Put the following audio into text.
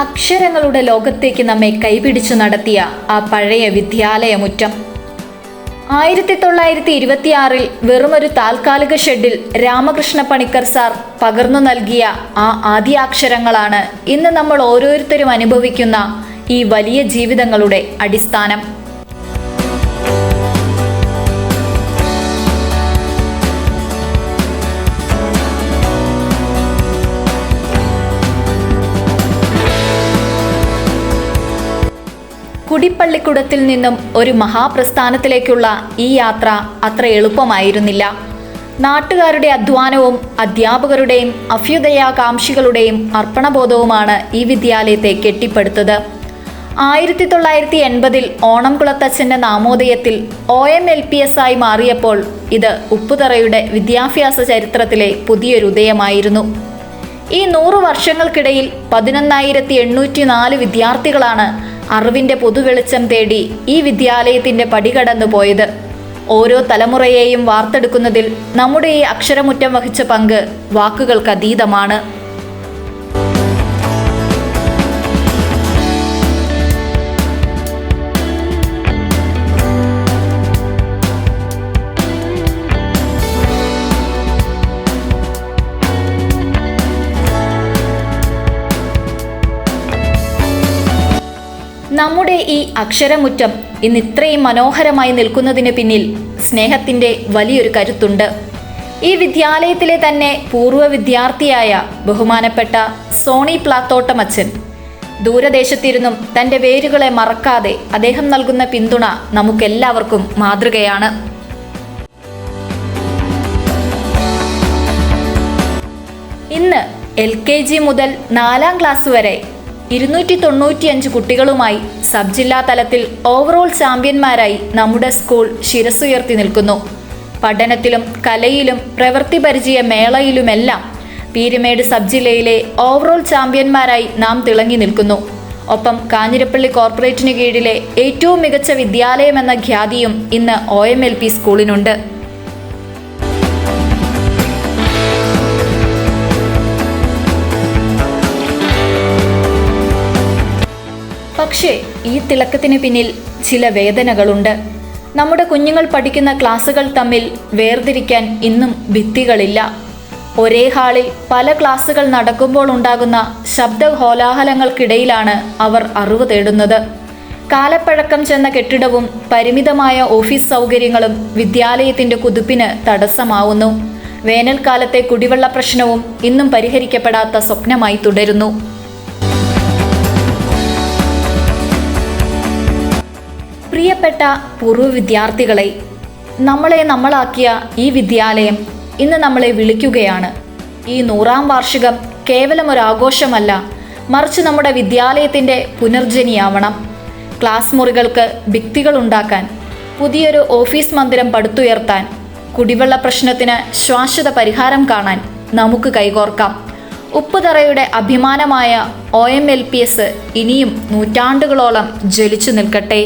അക്ഷരങ്ങളുടെ ലോകത്തേക്ക് നമ്മെ കൈപിടിച്ചു നടത്തിയ ആ പഴയ വിദ്യാലയമുറ്റം. 1926 വെറുമൊരു താൽക്കാലിക ഷെഡിൽ രാമകൃഷ്ണ പണിക്കർ സാർ പകർന്നു നൽകിയ ആ ആദ്യാക്ഷരങ്ങളാണ് ഇന്ന് നമ്മൾ ഓരോരുത്തരും അനുഭവിക്കുന്ന ഈ വലിയ ജീവിതങ്ങളുടെ അടിസ്ഥാനം. കുടിപ്പള്ളിക്കുടത്തിൽ നിന്നും ഒരു മഹാപ്രസ്ഥാനത്തിലേക്കുള്ള ഈ യാത്ര അത്ര എളുപ്പമായിരുന്നില്ല. നാട്ടുകാരുടെ അധ്വാനവും അധ്യാപകരുടെയും അഭ്യുദയാകാംക്ഷികളുടെയും അർപ്പണബോധവുമാണ് ഈ വിദ്യാലയത്തെ കെട്ടിപ്പടുത്തത്. 1980 ഓണംകുളത്തച്ഛൻ്റെ നാമോദയത്തിൽ OMLPS ആയി മാറിയപ്പോൾ ഇത് ഉപ്പുതറയുടെ വിദ്യാഭ്യാസ ചരിത്രത്തിലെ പുതിയൊരു ഉദയമായിരുന്നു. ഈ 100 വർഷങ്ങൾക്കിടയിൽ 11,804 വിദ്യാർത്ഥികളാണ് അറിവിൻ്റെ പുതുവെളിച്ചം തേടി ഈ വിദ്യാലയത്തിൻ്റെ പടികടന്നു പോയത്. ഓരോ തലമുറയെയും വാർത്തെടുക്കുന്നതിൽ നമ്മുടെ ഈ അക്ഷരമുറ്റം വഹിച്ച പങ്ക് വാക്കുകൾക്കതീതമാണ്. നമ്മുടെ ഈ അക്ഷരമുറ്റം ഇന്ന് ഇത്രയും മനോഹരമായി നിൽക്കുന്നതിന് പിന്നിൽ സ്നേഹത്തിൻ്റെ വലിയൊരു കരുത്തുണ്ട്. ഈ വിദ്യാലയത്തിലെ തന്നെ പൂർവ്വ വിദ്യാർത്ഥിയായ ബഹുമാനപ്പെട്ട സോണി പ്ലാത്തോട്ടമച്ചൻ ദൂരദേശത്തിരുന്നും തൻ്റെ വേരുകളെ മറക്കാതെ അദ്ദേഹം നൽകുന്ന പിന്തുണ നമുക്കെല്ലാവർക്കും മാതൃകയാണ്. ഇന്ന് LKG മുതൽ 4ാം ക്ലാസ് വരെ 295 കുട്ടികളുമായി സബ് ജില്ലാ തലത്തിൽ ഓവറോൾ ചാമ്പ്യന്മാരായി നമ്മുടെ സ്കൂൾ ശിരസ്സുയർത്തി നിൽക്കുന്നു. പഠനത്തിലും കലയിലും പ്രവൃത്തി പരിചയ മേളയിലുമെല്ലാം പീരുമേട് സബ് ജില്ലയിലെ ഓവറോൾ ചാമ്പ്യന്മാരായി നാം തിളങ്ങി നിൽക്കുന്നു. ഒപ്പം കാഞ്ഞിരപ്പള്ളി കോർപ്പറേറ്റിന് കീഴിലെ ഏറ്റവും മികച്ച വിദ്യാലയമെന്ന ഖ്യാതിയും ഇന്ന് OMLP സ്കൂളിനുണ്ട്. പക്ഷേ ഈ തിളക്കത്തിന് പിന്നിൽ ചില വേദനകളുണ്ട്. നമ്മുടെ കുഞ്ഞുങ്ങൾ പഠിക്കുന്ന ക്ലാസ്സുകൾ തമ്മിൽ വേർതിരിക്കാൻ ഇന്നും ഭിത്തികളില്ല. ഒരേ ഹാളിൽ പല ക്ലാസ്സുകൾ നടക്കുമ്പോൾ ഉണ്ടാകുന്ന ശബ്ദഹോലാഹലങ്ങൾക്കിടയിലാണ് അവർ അറിവ് തേടുന്നത്. കാലപ്പഴക്കം ചെന്ന കെട്ടിടവും പരിമിതമായ ഓഫീസ് സൗകര്യങ്ങളും വിദ്യാലയത്തിൻ്റെ കുതിപ്പിന് തടസ്സമാവുന്നു. വേനൽക്കാലത്തെ കുടിവെള്ള പ്രശ്നവും ഇന്നും പരിഹരിക്കപ്പെടാത്ത സ്വപ്നമായി തുടരുന്നു. പ്രിയപ്പെട്ട പൂർവ്വ വിദ്യാർത്ഥികളെ, നമ്മളാക്കിയ ഈ വിദ്യാലയം ഇന്ന് നമ്മളെ വിളിക്കുകയാണ്. ഈ 100ാം വാർഷികം കേവലം ഒരു ആഘോഷമല്ല, മറിച്ച് നമ്മുടെ വിദ്യാലയത്തിൻ്റെ പുനർജനിയാവണം. ക്ലാസ് മുറികൾക്ക് ഭിത്തികളുണ്ടാക്കാൻ, പുതിയൊരു ഓഫീസ് മന്ദിരം പടുത്തുയർത്താൻ, കുടിവെള്ള പ്രശ്നത്തിന് ശാശ്വത പരിഹാരം കാണാൻ നമുക്ക് കൈകോർക്കാം. ഉപ്പുതറയുടെ അഭിമാനമായ OMLPS ഇനിയും നൂറ്റാണ്ടുകളോളം ജ്വലിച്ചു നിൽക്കട്ടെ.